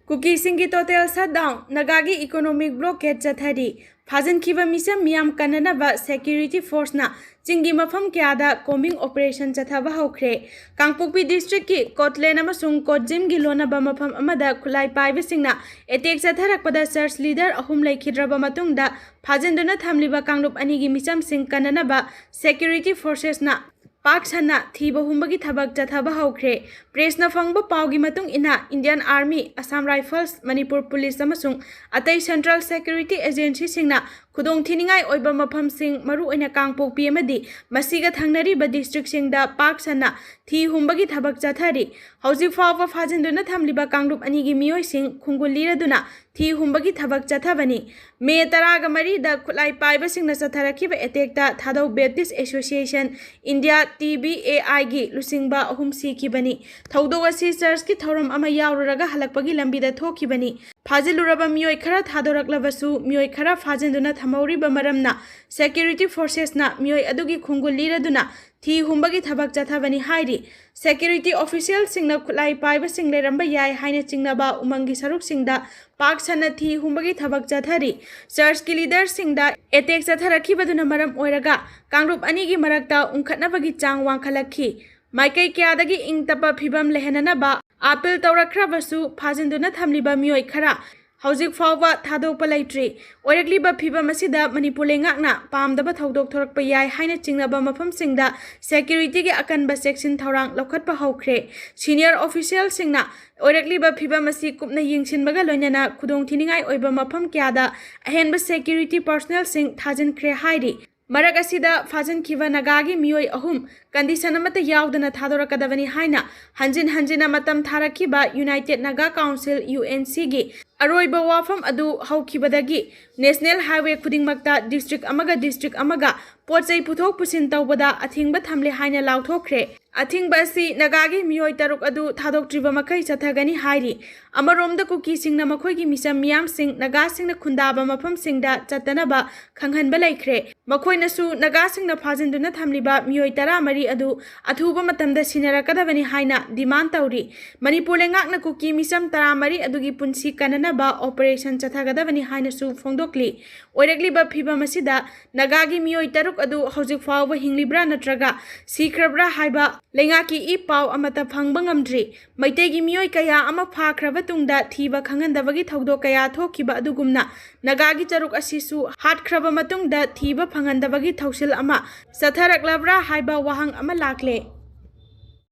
Kuki singi total shutdown, Nagagi economic blockade chathari, Fazan Kiva Misam Miam Kananaba Security Force na, Chingi Mafam Kiada combing operation chathaba ywkhre, Kangpokpi district ki Kotlen amasung Kotjim Gilona Bamafam Amada Kulai Paivasingna, Etek Chatharakpada search leader Ahum Laikhidraba Matungda, Fazanduna Thamliba Kangrup Anigi Misam Sing Kananaba Security Forces na. Pak Sana Thiba Humbagi Thabak Chathaba ywkhre Press na Fangba Paugi Matung Ina Indian Army, Assam Rifles, Manipur Police amasung Atay Central Security Agency Singna Kudong Thiningai Oiba Mafam Sing Maru Ina Kangpokpi amadi Masiga Thangnariba District Singda Pak Sana Thi Humbagi Thabak Chathari Hauji Fawa Fajinduna Thamliba Kangrup Anigi Miyoi Sing Khungulliraduna Thi Humbagi Thabak Chathabani May Taraga Marida Kulai Paiba Singna Chatharakiba Etekta Thado Baptist Association India TBAI gi Lusingba Ahum Sikibani Thaudo Asi Church ki Thoram ama yaururaga halakpagi lambida thokibani Faziluraba ywkhre Thadoraklabasu ywkhre Fazinduna Thamauriba maramna Security Forces na Myoy adugi khungulliraduna Thi Humbagi Thabak Chathabani hairi Security Official Singna Kulai Paiba Sing Leramba Yai Haina Chingnaba Umangi Saruk Singda Pak Sana Thi Humbagi Thabak Chathari Church ki leader Singda Etek Chatharakibaduna maram oiraga Kangrup Anigi Marakta Unkhatnabagi Chang Wangkhalakhi Maikai Kyadagi Ing Tapa Phibam Lehananaba Appeal Taurakrabasu Fazinduna Thamliba ywkhre Hauzik Fawa Thadokpa Leitri Oirakliba Phibam asida Manipur lengakna Pamdaba Thaudok Thorakpa Yai Haina Chingnaba Mafam Singda Security gi akanba section Thaurang Lokhatpa ywkhre Senior Official Singna Oirakliba Phibam asi kupna yingsinbaga loinana Khudong Thiningai Oiba Mafam Kyada Ahenba Security Personnel Sing Thajinkhre hairi Marak asida Fazan Kiva Nagagi Miyoi Ahum Condition amata yaudana Thadorakadavani haina Hanjin Hanjina Matam Tharakiba United Naga Council UNC gi Aroiba Wafam Adu Haukibadagi National Highway Kudingmakta District Amaga Potsai Puthok Pusin Taubada Athingba Thamle Haina Lauthokre Athingba si Nagagi Miyoi Taruk Adu Thadok Triba Makai Chathagani hairi Amarom the Kuki Sing Namakogi Misam Miam Sing Naga Sing na Kundaba Mafam Singda Chatanaba Khanghanba Ywkhre Makoi nasu Naga Sing na Fazinduna Thamliba Miyoi Tara Mari Adu Athuba Matamda Sinarakadavani haina demand tauri Manipur lengakna Kuki Misam Tara Mari Adugi Punsi Kananaba Operation Chathagadavani haina su Fongdokli Oirakliba Phibam asida Nagagi Miyoi Taruk Adu Hauzik Fawa Hinglibra Natraga Sikrabra Haiba Lengaki I Pau Amata Phangba ngamdri Maitegi Miyoi Kaya ama phakraba tungda thiba khangandabagi thaudo kaya thokiba adugumna Nagagi Taruk asisu hatkraba matungda thiba phangandabagi thausil ama satharaklabra haiba wahang ama lakle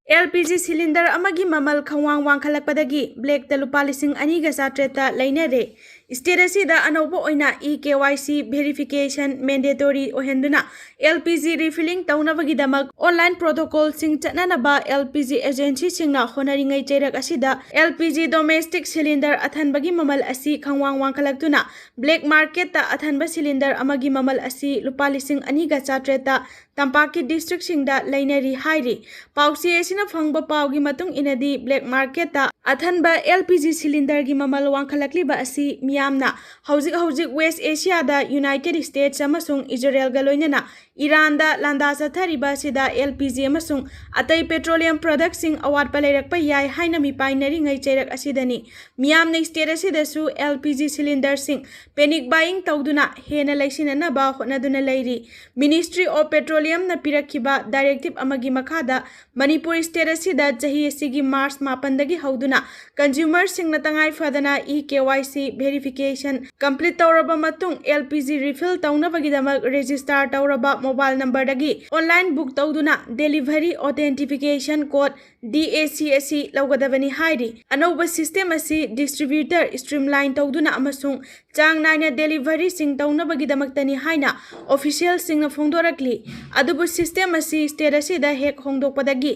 LPG cylinder amagi mamal khawang wangkhalakpadagi black ta lupa lising 2,700 lainare State asida anaubo oina KYC verification mandatory ohenduna LPG refilling taunabagi damak online protocol sing chatnanaba LPG agency singna honaringai chairak asida LPG domestic cylinder athanbagi mamal asi khawang wangkhalaktuna black market ta athanba cylinder amagi mamal asi lupa lising 2,700 Tampaki district singda lainari hairi pausi asina phangba paugi matung inadi black market ta athanba LPG cylinder gi mamal wangkhalakliba asi miyamna hauzik West Asia da United States amasung Israel ga loinana Iran da landa sathariba sida LPG amasung atai petroleum products sing award palairakpa yai haina mi painari ngai chairak asidani miyamna state asida su LPG cylinder sing panic buying tawduna hena laisinana ba honaduna lairi Ministry of Petroleum na pirakiba directive amagi makada Manipur state asida chahi asigi March 9 dagi hauduna consumer sing na tangai fadana KYC verification complete tauraba matung LPG refill taunabagidamag register tauraba mobile number dagi online book tauduna delivery authentication code DACSC laugadavani hairi anauba system asi distributor streamline tauduna amasung chang naina delivery sing taunabagidamaktani haina official sing na phongdorakli adubu system asi state asida hek hongdokpadagi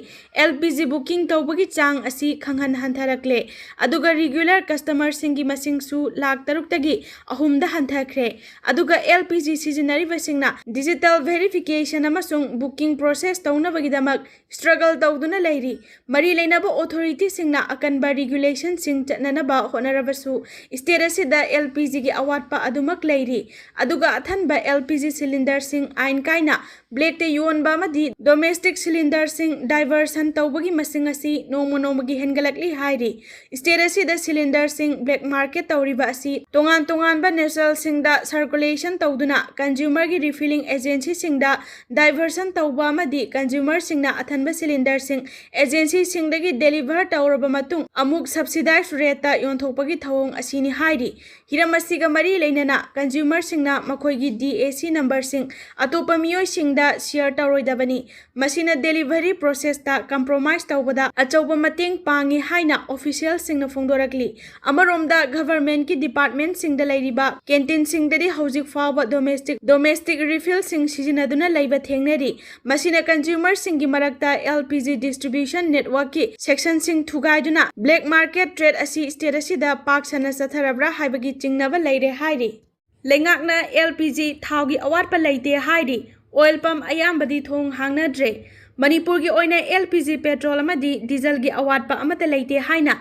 LPG booking taubagi chang asi khanghan hantharakle aduga regular customer singi masing su lakh taruktagi ahumda hanthakre aduga LPG seasonary singna digital verification amasung booking process taunabagidamag struggle tauduna lairi mari leinaba authority singna akanba regulation sing chatnanaba honarabasu state asida LPG gi awatpa adumak lairi aduga athanba LPG cylinder sing ain kaina black योनबा अमदी domestic सिलिंडरसिंग diversion तौबगी मसिंग असि नोमोनोमगी हेनगलकली हाइरी state असिदा सिलिंडरसिंग ब्लैक मार्केट तौरिबा असि तोंगान तोंगानबा नेशनलसिंगदा सर्कुलेशन तौदुना कंज्यूमर की रिफिलिंग एजेंसी सिंगदा डाइवर्सन तौबा अमदी कंज्यूमर सिंगना अथनबा सिलिंडरसिंग एजेंसी सिंगदगी डेलीवर तौरबा मतुंग अमुक सब्सिडाइज रेटता योंथोकपगी थौंग असिनी हाइरी हिरम असिगा मरी लेनना कंज्यूमर सिंगना मखोइगी DAC नंबर सिंग अतोपा मियोय सिंगदा शेयर तौरोइदबनी मसिना डेलीवरी प्रोसेसता कंप्रोमाइज तौबदा अचौबा मतेंग पांगी हाइना ऑफिशियल सिंगना फोंदोरकली अमरोमदा गवर्नमेंट की डिपार्टमेंट सिंगदा लैरिबा कैंटीन सिंगददी हौजिक फावबा डोमेस्टिक रिफिल सिंग सिजिनदुना लैबा थेंगनेरी मसिना कंज्यूमर सिंगी मरक्ता LPG डिस्ट्रीब्यूशन नेटवर्क की सेक्शन सिंग थुगाइदुना ब्लैक मार्केट ट्रेड असी स्टेट असिदा पाक सना सथरबरा हाइबगी चिंगनबा लैरे हाइरी लेंगाकना LPG थावगी अवाटपा लैते हाइरी ऑयल पंप अयामबदी थोंग हांगनद्रे मणिपुर की ओइना LPG पेट्रोल अमदी डीजल की अवाटपा अमता लैते हाइना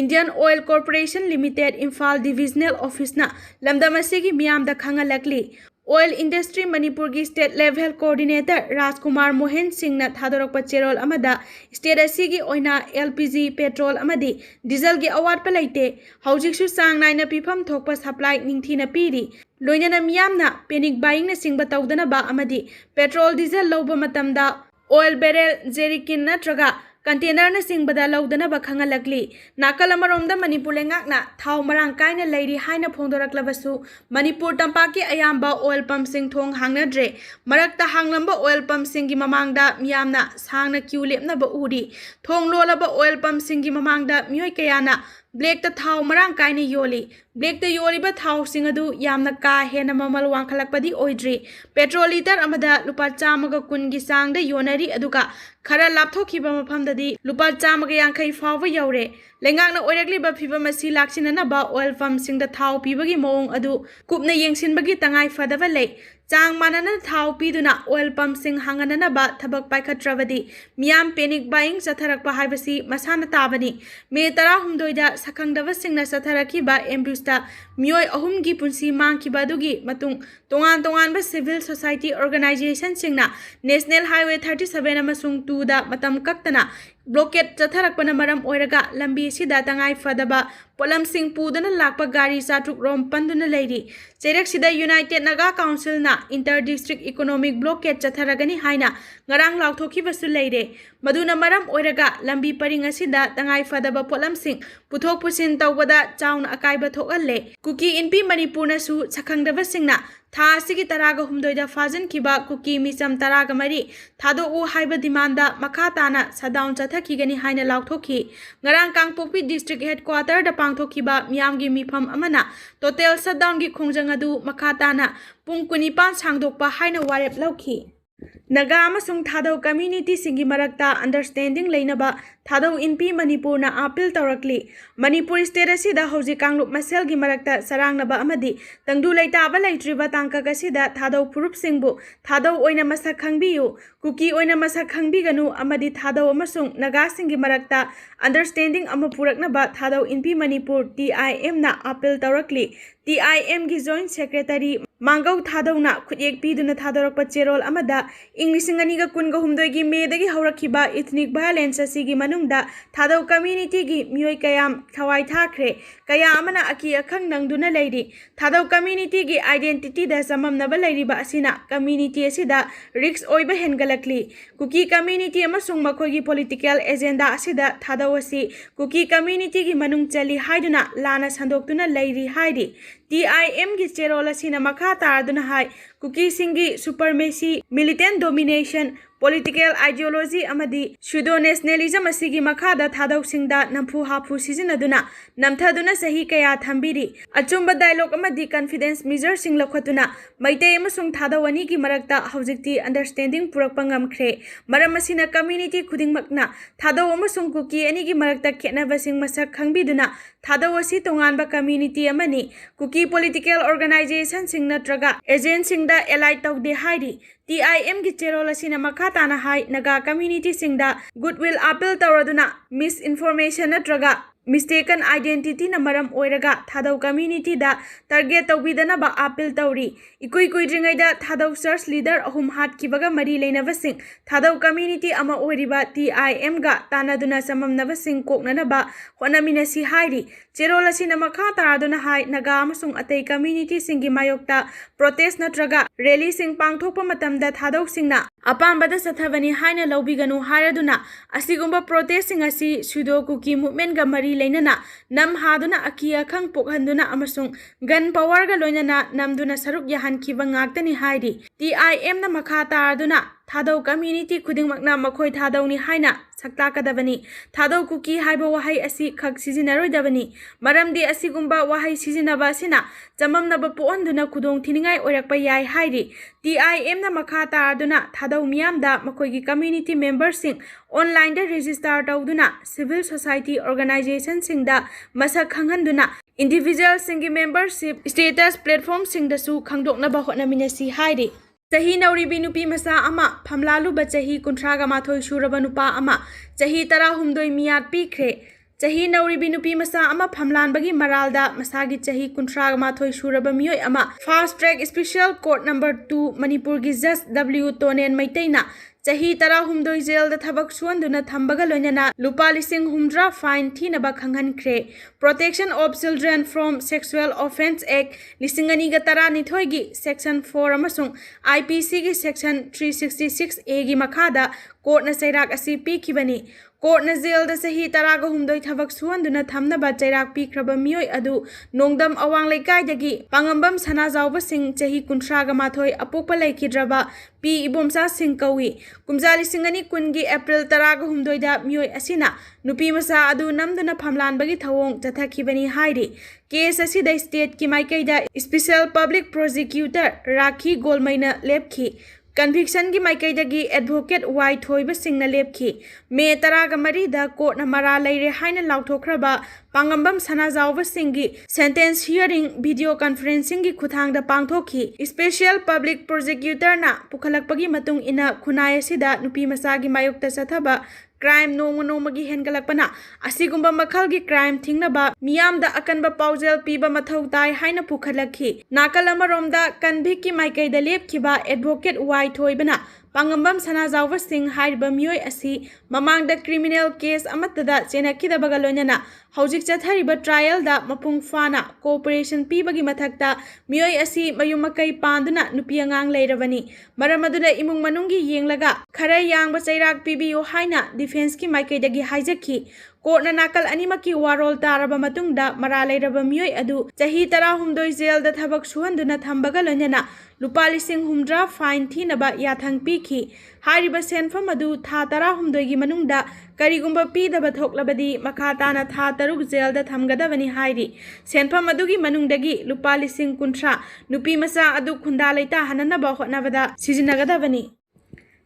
Indian Oil Corporation Limited Imphal divisional ऑफिसना लमदम असिगी मियामदा खंगलकली ऑयल इंडस्ट्री मणिपुर की state level coordinator Rajkumar Mohan Singh ना थादोरकपा चेरोल अमदा स्टेट असिगी ओइना LPG पेट्रोल अमदी डीजल की अवाटपा लैते हौजिकसु सांग नाइना पिफम थोकपा सप्लाई निंगथीना पीरी लोइनना मियामना पैनिक बाइंग ना सिंगबा तौदनबा अमदी पेट्रोल डीजल लौबा मतमदा ऑयल बैरल जेरिकिन नत्रगा कंटेनर न सिंगबदा लौदनबा खंगलकली नाकल अमरोमदा मणिपुर लेंगाकना थाव मरांग कायना लैरी हाइना फोंदोरकलबसु मणिपुर तंपाकी अयाम्बा ऑयल पंप सिंग थोंग हांगनद्रे मरक्ता हांगलंबा ऑयल पंप सिंगी ममांगदा मियामना सांगना क्यू लेपनबा उरी थोंग लोलबा ऑयल पंप सिंगी ममांगदा मियोय कयाना ब्लैक थाव मरांग कायना योली ब्लैक योलिबा थाव सिंग अदु यामना का हेना ममल वांखलकपदी ओइद्री पेट्रोल लीटर अमदा लुपा 140 की सांगदा योनरी अदुका खरा लापथोखिबा मफमददी लुपा 150 फावबा यौरे लेंगाकना ओइरक्लिबा फिबम असि लाक्सिननबा ऑयल पंप सिंगदा थाव पीबगी मोंग अदु कुपना येंसिनबगी तंगाई फदबा लै चांग मानना थाव पीदुना ऑयल पंप सिंग हांगननबा थबक पाइखट्रबदी मियाम पैनिक बाइंग चथरकपा हाइबसी मसाना ताबनी मे 18 सखंगदबा सिंगना चथरखिबा एम्ब्यूस्ता मियोय अहुमगी पुंसी मांगखिबा दुगी मतुंग तोंगान तोंगानबा सिविल सोसाइटी ऑर्गेनाइजेशन सिंगना नेशनल हाईवे 37 अमसुंग 2 दा मतम कक्तना ब्लॉकेट चथरकपना मरम ओइरगा लंबी सिदा तंगाई फदबा पोलम सिंग पुदना लाकपा गाड़ी चाट्रुक रोम पंदुना लैरी चेरक सिदा यूनाइटेड नागा काउंसिल ना इंटर डिस्ट्रिक्ट इकोनॉमिक ब्लॉकेट चथरगनी हाइना ngarang lauthokibasu leire maduna maram oiraga lambi paring asida tangai fadaba polam sing puthok pusin tawbada chauna akaiba thokalle kuki inpi manipur na su sakhangdaba singna tha asigi taraga humdoida fajan kiba kuki misam taraga mari thado u haiba dimanda makha tana sadaun chathakigani haina lauthokhi ngarang kangpokpi district headquarter da pangthokiba miyamgi mifam amana total shutdown gi khongjang adu makha tana pung 19 sangdokpa haina warep lauki Naga amasung Thadau community singi marakta understanding leinaba Thadau inpi Manipur na appeal taurakli Manipur state asida hauji kanglup masel gi marakta sarangnaba amadi tangdu leitaba leitriba tangkak asida Thadau purup singbu Thadau oina masak khangbiyu Kuki oina masak khangbiganu amadi Thadau amasung Naga singi marakta understanding ama puraknaba Thadau inpi Manipur TIM na appeal taurakli TIM gi joint secretary Mangau Thadau na khuyek piduna Thadaurakpa cherol amada Englisingani ga kunga humdoi gi medagi haurakhiba ethnic violence asigi manungda Thadau community gi mioi kayam thawai thakre kaya amana aki akhang nangduna leiri Thadau community gi identity da samamnaba leiriba asina community asida risks oiba hengalakli Kuki community amasung makhoi gi political agenda asida Thadau asi Kuki community gi manung chali haiduna lana sandoktuna leiri haidi TIM gi cherol asina makha tarduna hai Kuki singi supremacy militant domination political ideology amadi pseudo nationalism asigi makhada Thadau singda nampu hapu sizinaduna namthaduna sahi kaya thambiri achumba dialogue amadi confidence measure sing lokhatuna maitei amasung Thadau ani gi marakta haujikti understanding purakpa ngamkhre maram asina community khudingmakna Thadau amasung Kuki ani gi marakta khenaba sing masak khangbiduna Thadau asi tonganba community amani Kuki political organization sing natraga agent singda allied tawde hairi TIM gi cherol asina makha tana hai Naga community singda goodwill appeal tawraduna misinformation natraga mistaken identity na maram oiraga thadau community da target tawbidana ba appeal tawri ikui kuidringai da thadau search leader ahum hat kibaga mari leinabasing thadau community ama oiriba TIM ga tanaduna samamnabasing koknana ba honamina si hairi cherola sina makha taraduna hai naga amasung atei community singi mayokta protest natraga rally sing pangthokpa matamda thadau singna apambada sathabani haina lobiganu hairaduna asigumba protest sing asi sudo kuki movement ga mari leinana nam haduna akia khang pokhanduna amasung gun power ga loinana namduna saruk yahan khiba ngaktani hairi TIM na makha taraduna thadau community khudingmakna makhoi thadau ni haina sakta kadabani thadau kuki haiba wahai asi khak sizinaroi dabani maramdi asigumba wahai sizinaba sina chamamnaba poanduna khudong thiningai oirakpa yai hairi TIM na makha taraduna thadau miyamda makhoigi community members sing online da register tawduna civil society organization sing da masak khanghanduna individual singi membership status platform sing da su khangdoknaba hotnaminasi hairi Chahi nauribi nupi masa ama phamlalu ba chahi kunthraga mathoi suraba nupa ama chahi 13 miyat pikre chahi nauribi nupi masa ama phamlanbagi maralda masagi chahi kunthraga mathoi suraba miyoi ama fast track special court number 2 Manipur gi judge W Tonen Maitaina chahi 13 jail da thabak suanduna thambaga loinana lupa lising humdra fine thinaba khanghankhre Protection of Children from Sexual Offence Act lisingani ga tara nithoi gi section 4 amasung IPC gi section 366A gi makhada court na sairak asi pikhibani court na jail da sahi taraga humdoi thabak suanduna thamnaba chairak pikhraba miyoi adu nongdam awang laikai dagi pangambam sana jawba sing chahi kunthraga mathoi apokpa laikhidraba pi ibomsa sing kawi kumjali singani kungi April taraga humdoi da miyoi asina nupi masa adu namduna phamlanbagi thawong chathakibani hairi case asida state ki maikaida special public prosecutor Rakhi Golmaina lepki conviction gi maikaidagi advocate Y thoiba singna lepki me taraga mari da court na mara leire haina lauthokhraba pangambam sana jawba singi sentence hearing video conferencing gi khuthang da pangthokhi special public prosecutor na pukhalakpagi matung ina khunai asida nupi masa gi mayokta sathaba crime nongmagi hengalakpana asigumba makhalgi crime thingnaba miyamda akanba paujel piba mathau tai haina pukhalakhi nakal amaromda convict ki maikaida lepkhiba advocate Y thoibana pangambam sana jawba sing haiba miyoi asi mamangda criminal case amatada chenakidabaga loinana hojik chathariba trial da mapung fana cooperation pibagi mathakta miyoi asi mayumakai panduna nupi angang leirabani maramaduna imung manungi yenglaga khara yangba chairak pibiyo haina defense ki maikaidagi haijakhi court na nakal animaki warol taraba matungda mara leiraba miyoi adu chahi 13 jail da thabak suhanduna thambaga loinana lupa lising humdra fine thinaba yathang pikhi hariba senfam adu tha 13 gi manungda karigumba pidaba thoklabadi makha tana tha 3 jail da thamgadabani hairi senfam adugi manungdagi lupa lising kunthra nupi masa adu khunda leita hananaba hotnabada sijinagadabani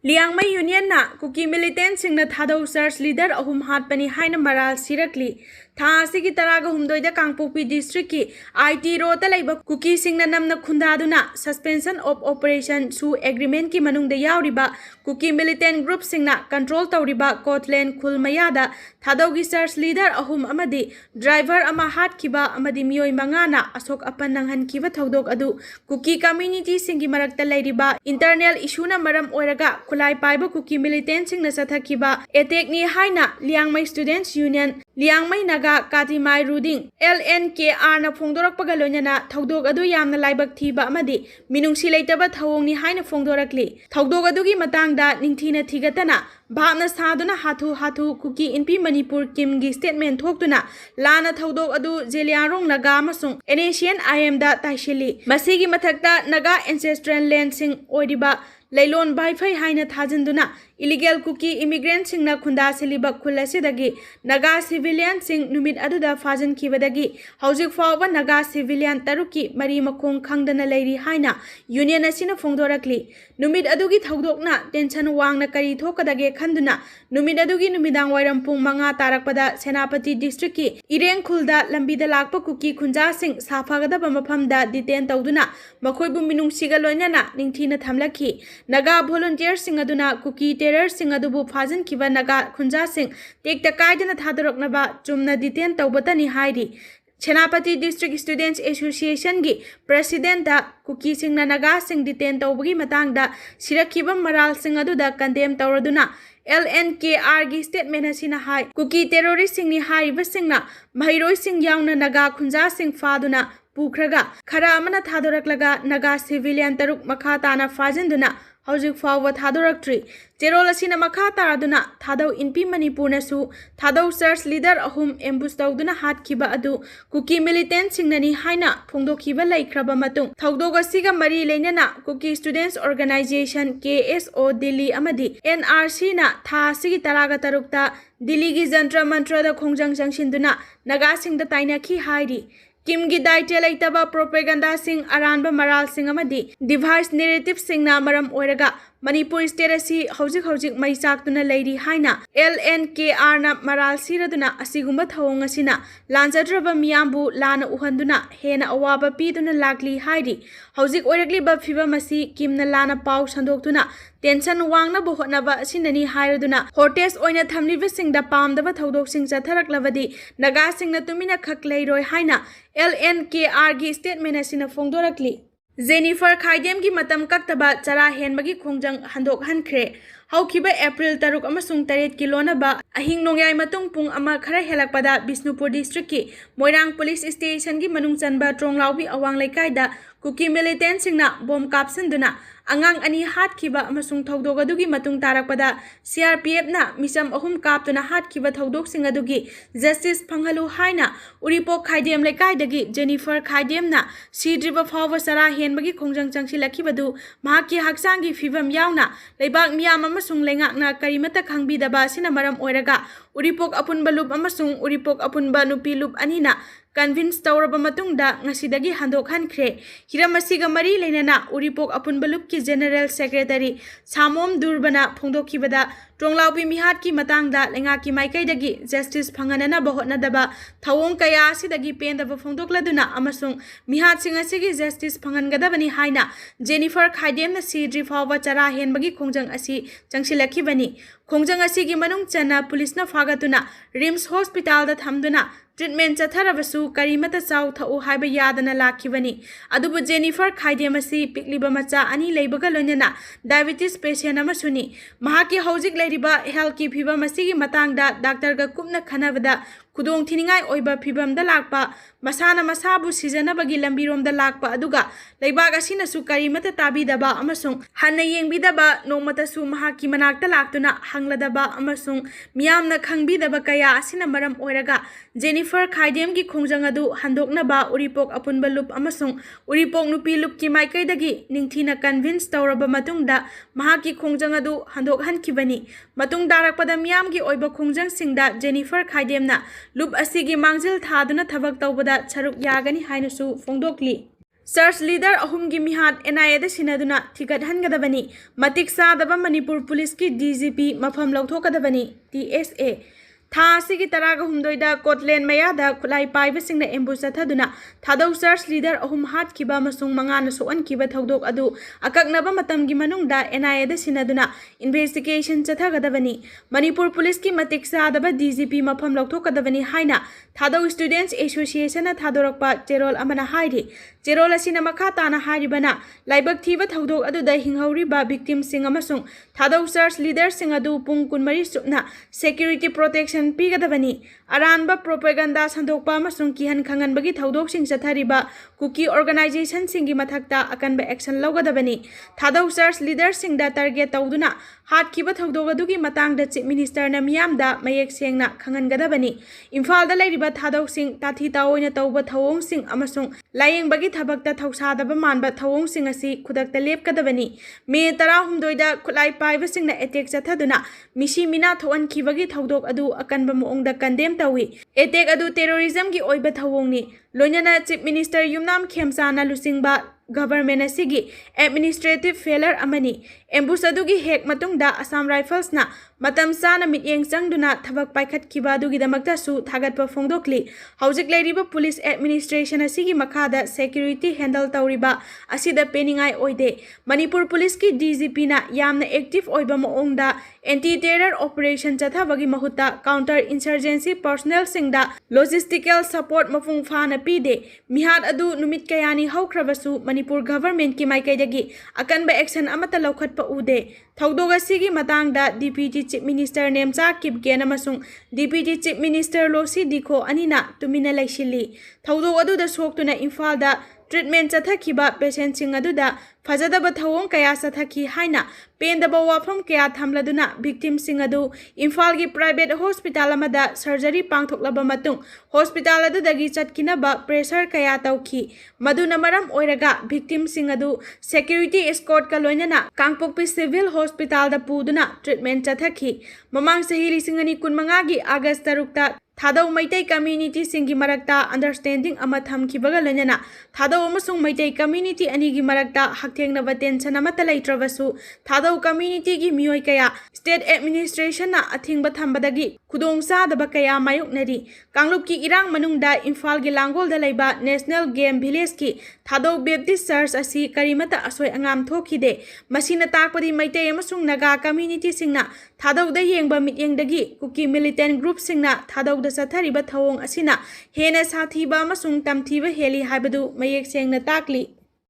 Liangmai Union na Kuki militant singna thadau search leader ahum hatpani haina maral sirakli tha asigi taraga humdoida Kangpokpi district ki IT rota laiba Kuki singna namna khundaduna suspension of operation su agreement ki manungda yauriba Kuki militant group singna control tawriba Kotlen khulmayada thadau gi search leader ahum amadi driver ama hatkiba amadi miyoi mangana asok apan nanghan kiba thodok adu Kuki community singi marakta lairiba internal issue na maram oiraga kulai paiba Kuki militant singna sathakiba attack ni haina Liangmai students union Liangmai naga katimai ruding LNKR na phongdorakpaga loinana thodok adu yamna laibak thiba amadi minungsi leitaba thawong ni haina phongdorakli thodok adugi matangda ningthina thigatana bhapna saduna hathu Kuki inpi Manipur kimgi statement thoktuna lana thodok adu jeliarong naga amasung Asian IM da taishili masigi mathakta naga ancestral land sing oidiba Lailon bai phai haina thajinduna illegal Kuki immigrant singna khunda seliba khulasidagi naga civilian sing numit aduda fajan khibadagi hojik fawba naga civilian taruki mari makong khangdana leiri haina union asina phongdorakli numit adugi thodokna tension wangna kari thokadage khanduna numit adugi numidang wairam pung manga tarakpada Senapati district ki ireng khulda lambida lakpa Kuki khunja sing safagadaba mafamda detain tawduna makhoi bu minung siga loinana ningthina thamlakhi naga volunteer sing aduna Kuki बेररसिंग अदुबु फाजिनखिबा नागा खुंजासिंग टेक्ता कायदना थादरकनबा चुमना detain तौबतनी हाइरि सेनापति डिस्ट्रिक्ट स्टूडेंट्स एसोसिएशन की प्रेसिडेंट कुकी सिंह नागा सिंह डिटेन तौबगी मतंगदा सिरखिबा मराल सिंह अदुदा कंडेम तौरदुना LNKR की स्टेटमेंट असिना हाई कुकी टेरोरिस्ट सिंह नि हाइबा सिंहना महिरोय सिंह यावना नागा खुंजा सिंह फादुना पुखरगा खरा अमना थादोरकलगा नागा सिविलियन तरुक मखा ताना फाजिनदुना हौजिक फावबा थादोरक्ट्री चेरोल असिना मखा तारादुना थादौ इनपी मणिपुरनसु थादौ सर्च लीडर अहुम एम्बुस तौदुना हातखिबा अदु कुकी मिलिटेंट सिंगननी हाइना फोंदोखिबा लैख्रबा मतुंग थौदोग असिगा मरी लेनना Kuki students organisation KSO Delhi अमदी NRC ना था असिगी तरागा तरुकता दिल्ली की जंत्र मंत्रदा खोंजंग जंगसिंदुना नागा सिंगदा ताइनाखि हाइरि किम की दायित्व लेतबा प्रोपेगेंडा सिंह अरानबा मराल सिंह अमदी डिवाइस नेरेटिव सिंहना मरम ओइरगा मणिपुर स्टेट असी हौजिक मई चाक्तुना लैरि हाइना LNKR ना मराल सिरदुना असिगुम्बा थवोंग असिना लांजद्रबा मियामबु लाना उहंदुना हेना अवाबा पीदुना लागली हाइरि हौजिक ओइरगलिबा फिबम असी किमना लाना पाउ संदोक्तुना टेंशन वांगनबु होटनबा असिननी हाइरदुना होटेस ओइना थमलिबा सिंगदा पामदबा थौदोक सिंग चथरकलबदी नागा सिंगना तुमिना खक लैरोय हाइना LNKR की स्टेटमेंट असिना फोंदोरकली जेनिफर खाइडेम की मतम कक्तबा चरा हेनबगी खोंजंग हंदोक हनख्रे हौखिबा एप्रिल 3 की लोनबा अहिंग नोंयाय मतुंग पुंग अमा खरा हेलकपदा बिष्णुपुर डिस्ट्रिक्ट की मोइरांग पुलिस स्टेशन की मनुंग चनबा ट्रोंगलाउबी अवांग लेकाइदा कुकी मिलिटेंट सिंगना बॉम्ब कापसंदुना अंगांग अनि हातखिबा अमसुंग थौदोग अदुगी मतुंग तारकपदा CRPF ना मिसम अहुम कापतुना हातखिबा थौदोग सिंग अदुगी जस्टिस फंगलु हाइना उरिपोक खाइडेम लेकाइदगी जेनिफर खाइडेम ना सीड्रिबा फावबा सरा हेनबगी खोंजंग चंगसिलखिबदु महाकी हक्सांगी फिबम यावना लेबाक मियाम अमसुंग लेंगाकना करिमता खंगबिदबा सिना मरम ओइरगा उरिपोक अपुनबा लुप अमसुंग उरिपोक अपुनबा नुपी लुप अनिना कन्विंस तौरबा मतुंगदा ngasiदगी हंदोक हनख्रे हिरम असिगा मरी लेनना उरिपोक अपुनबा लुप की जनरल सेक्रेटरी सामोम दुर्बना फोंदोखिबदा ट्रोंगलाउपी मिहात की मतंगदा लेंगा की माइकैदगी जस्टिस फंगनना बहोटनदबा थवोंग कया असिदगी पेंदबा फोंदोकलदुना अमसुंग मिहात सिंग असिगी जस्टिस फंगनगदबनी हाइना जेनिफर खाइडेमना सीड्री फावबा चरा हेनबगी खोंजंग असि चंगसिलखिबनी खोंजंग असिगी मनुंग चना पुलिसना फागतुना रिम्स हॉस्पिटल दा थमदुना ट्रीटमेंट चथरबसु करीमता चाउ थौ हाइबा यादना लाखिबनी अदुबु जेनिफर खाइडेम असि पिकलिबा मचा अनि लेबगा लोइनना डायबिटीज पेशेंट अमसुनी महाकी हौजिक लेरिबा हेल्थ की फिबम असिगी मतंगदा डॉक्टर गा कुपना खनाबदा खुदोंग थिनिंगाय ओइबा फिबमदा लाकपा मसाना मसाबु सिजनबगी लंबिरोमदा लाकपा अदुगा लेबाग असिनसु करीमता ताबिदबा अमसुंग हन्ना येंगबिदबा नोमतसु महाकी मनाक्ता लाक्तुना हंगलदबा अमसुंग मियामना खंगबिदबा कया असिना मरम ओइरगा जेनिफर खाइडेम की खोंजंग अदु हंदोकनबा उरिपोक अपुनबा लुप अमसुंग उरिपोक नुपी लुप की माइकैदगी निंगथिना कन्विंस तौरबा मतुंगदा महाकी खोंजंग अदु हंदोक हनखिबनी मतुंग दारकपदा मियाम की ओइबा खोंजंग सिंगदा जेनिफर खाइडेमना लुप असिगी मांगजिल थादुना थबक तौबदा छरुक यागनी हाइनसु फोंदोकली सर्च लीडर अहुम की मिहात NIA सिनदुना थिगत हनगदबनी मतिक सादबा मणिपुर पुलिस की DGP मफम लौथोकदबनी TSA था असिगी तरागा हुमदोइदा कोटलेन मयादा खुलाई पाइबसिंगना एम्बुस चथदुना थादौ सर्च लीडर अहुम हातखिबा मसुंग मंगाना सोअनखिबा थौदोक अदु अकक्नबा मतमगी मनुंगदा NIA दा सिनदुना इन्वेस्टिगेशन चथगदबनी मणिपुर पुलिस की मतिक सादबा DGP मफम लौथोकदबनी हाइना थादौ स्टूडेंट्स एसोसिएशन थादोरकपा चेरोल अमना हाइरि चेरोल असिना मखा ताना हाइरिबना लाइबक थीबा थौदोक अदुदा हिंगहौरिबा विक्टिम सिंग अमसुंग थादौ सर्च लीडर सिंग अदु पुंग कुनमरी सुपना सेक्यूरिटी प्रोटेक्शन पीगदबनी अरानबा प्रोपेगेंडा संदोकपा अमसुंग किहन खंगनबगी थौदोक सिंग चथरिबा कुकी ऑर्गेनाइजेशन सिंगी मथक्ता अकनबा एक्शन लौगदबनी थादौ सर्च लीडर सिंगदा टारगेट तौदुना हातखिबा थौदोक अदुगी मतंगदा चीफ मिनिस्टर ना मियामदा मयेक सेंगना खंगनगदबनी इम्फालदा लैरिबा थादौ सिंग ताथी ताओइना तौबा थवोंग सिंग अमसुंग लायेंबगी थबक्ता थौसादबा मानबा थवोंग सिंग असि खुदक्ता लेपकदबनी मे 13 खुलाई पाइबा सिंगना एटेक चथदुना मिसी मिना थोअनखिबगी थौदोक अदु अकनबा मोंगदा कंडेम तौई एटेक अदु टेररिज्म की ओइबा थवोंगनी लोइनना चीफ मिनिस्टर युमनाम खेमचाना लुसिंगबा गवर्नमेंट असिगी एडमिनिस्ट्रेटिव फेलर अमनी एम्बुस अदुगी हेक मतुंगदा असम राइफल्स ना मतम चाना मित्येंग चंगदुना थबक पाइखतखिबा अदुगिदमक्तासु थागतपा फोंदोकली हौजिक लेरिबा पुलिस एडमिनिस्ट्रेशन असिगी मखादा सिक्योरिटी हैंडल तौरिबा असिदा पेनिंगाई ओइदे मणिपुर पुलिस की डीजीपी ना यामना एक्टिव ओइबा मओंगदा एंटी टेरर ऑपरेशन चथाबगी महुत्ता counter insurgency personal सिंगदा logistical support मफुंग फाना पीदे मिहाद अदु नुमित कयानी हौख्रबसु मणिपुर गवर्नमेंट की माइकैदगी अकनबा एक्शन अमता लौखतपा उदे थौदोग असिगी मतांगदा deputy chief minister Nemcha Kipgen अमसुंग डिप्यूटी चीफ मिनिस्टर लोसी दिखो अनिना तुमिना लैसिली थौदोग अदुदा सोक्तुना इम्फालदा ट्रीटमेंट चथखिबा पेशेंट सिंग अदुदा फजदब थवोंग कया चथखि हाइना पेंदब वाफम कया थमलदुना विक्टिम सिंग अदु इम्फाल की प्राइवेट हॉस्पिटल अमदा सर्जरी पांगथोकलब मतुंग हॉस्पिटल अदुदगी चटकिनब प्रेशर कया तौखि मदुना मरम ओइरगा विक्टिम सिंग अदु सिक्योरिटी एस्कॉर्ट का लोइनना कांगपोकपी सिविल हॉस्पिटल दा पुदुना ट्रीटमेंट चथखि ममांग सही 2015 की अगस्त 3 थादौ मैतै कम्युनिटी सिंगी मरक्ता अंडरस्टैंडिंग अमा थमखिबगा लोइनना थादौ अमसुंग मैतै कम्युनिटी अनिगी मरक्ता हक्थेंगनबा टेंशन अमता लैत्रबसु थादौ कम्युनिटी की मियोय कया स्टेट एडमिनिस्ट्रेशन ना अथिंगबा थंबदगी खुदोंग चादबा कया मायुकनरी कांगलुप की इरांग मनुंगदा इम्फाल की लांगोलदा लैबा नेशनल गेम विलेज की थादौ बेप्टिस्ट चर्च असी करीमता असोय अंगाम थोखिदे मसिना ताकपदी मैतै अमसुंग नगा कम्युनिटी सिंगना थादौदा येंगबा मित्येंगदगी कुकी मिलिटेंट ग्रुप सिंगना थादौदा चथरिबा थवोंग असिना हेना साथीबा अमसुंग तमथीबा हेली हाइबदु मयेक सेंगना ताकली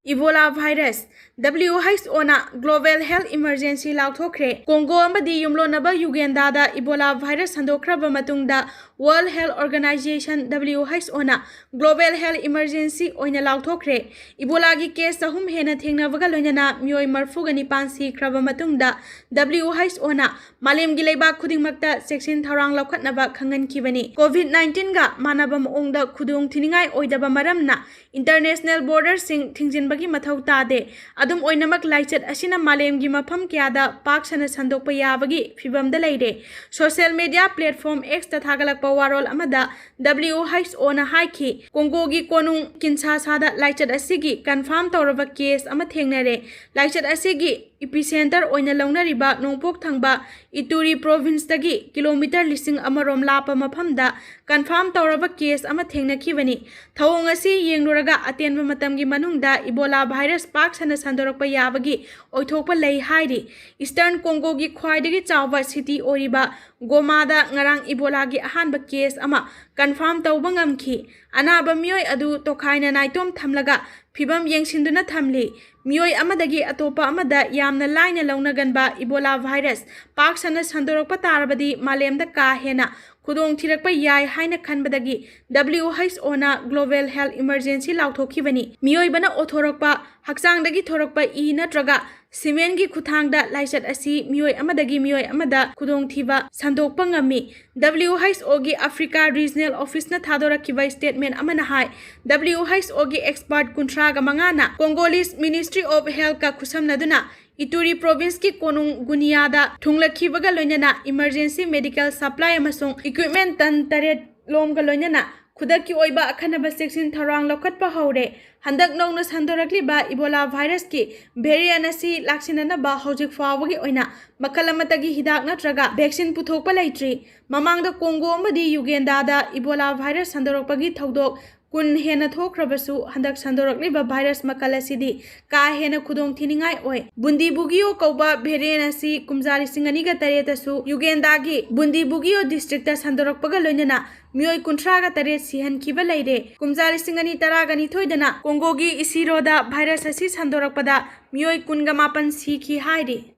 इबोला वायरस WHO ना ग्लोबल हेल्थ इमरजेंसी लाउथोखरे कोंगो अमदी युमलोनबा युगेंदादा इबोला वायरस संदोखरबा मतुंगदा वर्ल्ड हेल्थ ऑर्गेनाइजेशन WHO ना ग्लोबल हेल्थ इमरजेंसी ओइना लाउथोखरे इबोला की केस अहुम हेना थेंगनबगा लोइनना मियोय मरफुगा निपान सिखरबा मतुंगदा WHO ना मालेम की लेबा खुदिंगमक्ता सेक्शन थौरांग लौखतनबा खंगनखिबनी COVID-19 गा मानबा मओंगदा खुदोंग थिनिंगाई ओइदबा मरमना इंटरनेशनल बॉर्डर सिंग थिंजिनबगी मथौ तादे अदुम ओइनमक लाइचत असिना मालेमगी मफम क्यादा पाकसना संदोकपा याबगी फिबमदा लैरे सोशल मीडिया प्लेटफॉर्म X तथागलकपा वारोल अमदा WHO ना हाइखि कोंगोगी कोनुंग किन्सासादा लाइचत असिगी कन्फर्म तौरबा केस अमा थेंगनरे लाइचत असिगी इपिसेंटर ओइना लौनरिबा नोंपोक थंगबा इटूरी प्रोविंस तगी किलोमीटर 1,000 लापा मफमदा कन्फर्म तौरबा केस अमा थेंगनखिबनी थवोंग असि येंगलोरगा अतेनबा मतमगी मनुंगदा इबोला वायरस पाक सना संदोरकपा याबगी ओइथोकपा लೈ हाइरि ईस्टर्न कोंगोगी ख्वाइदगी चावबा सिटी ओरिबा गोमादा ngarang इबोलागी अहानबा केस अमा कन्फर्म तौबा ngamखि अनाबा मियोय अदु तोखाइना नाइतोम थमलगा फिबम येंगसिंदुना थमली मियोय अमदगी अतोपा अमदा यामना लाइना लौनगनबा इबोला वायरस पाक सना संदोरकपा तारबदी मालेमदा का हेना खुदोंग थिरकपा याय हाइना खनबदगी WHO ना ग्लोबल हेल्थ इमरजेंसी लाउथोखिबनी मियोयबना ओथोरकपा हक्चांगदगी थोरकपा इ नत्रगा सीमेंट की खुथांगदा लाइचत असी मियोय अमदगी मियोय अमदा खुदोंग थिबा संदोकपा ngami WHO की अफ्रीका रीजनल ऑफिस ना थादोरखिबा स्टेटमेंट अमना हाय WHO की एक्सपर्ट 35 ना कोंगोलिस मिनिस्ट्री ऑफ हेल्थ का खुसमनदुना इटूरी प्रोविंस की कोनुंग गुनियादा थुंगलखिबगा लोइनना इमरजेंसी मेडिकल सप्लाई अमसुंग इक्विपमेंट तन 3 लोमगा लोइनना खुदक की ओइबा अखनबा सेक्शन थौरांग लौखतपा हौरे हंदक नौना संदोरक्लिबा इबोला वायरस की वेरिएंट असि लाक्सिननबा हौजिक फावगी ओइना मखल अमतगी हिदाक नत्रगा वैक्सीन पुथोकपा लैट्री ममांगदा कोंगो अमदी युगेंदादा इबोला वायरस संदोरकपगी थौदोक कुन हेना थोख्रबसु हंदक संदोरक्लिबा वायरस मखल असिदी का हेना खुदोंग थिनिंगाई ओय बुंदी बुगियो कौबा वेरिएंट असि कुमजारी सिंगनीगा तरेतसु युगेंदागी बुंदी बुगियो डिस्ट्रिक्ट संदोरकपगा लोइनना मियोय 38 सिहनखिबा लैरे कुमजारी सिंगनी 12 कोंगोगी इसिरोदा वायरस असि संदोरकपदा मियोय 19 सिखि हाइरि।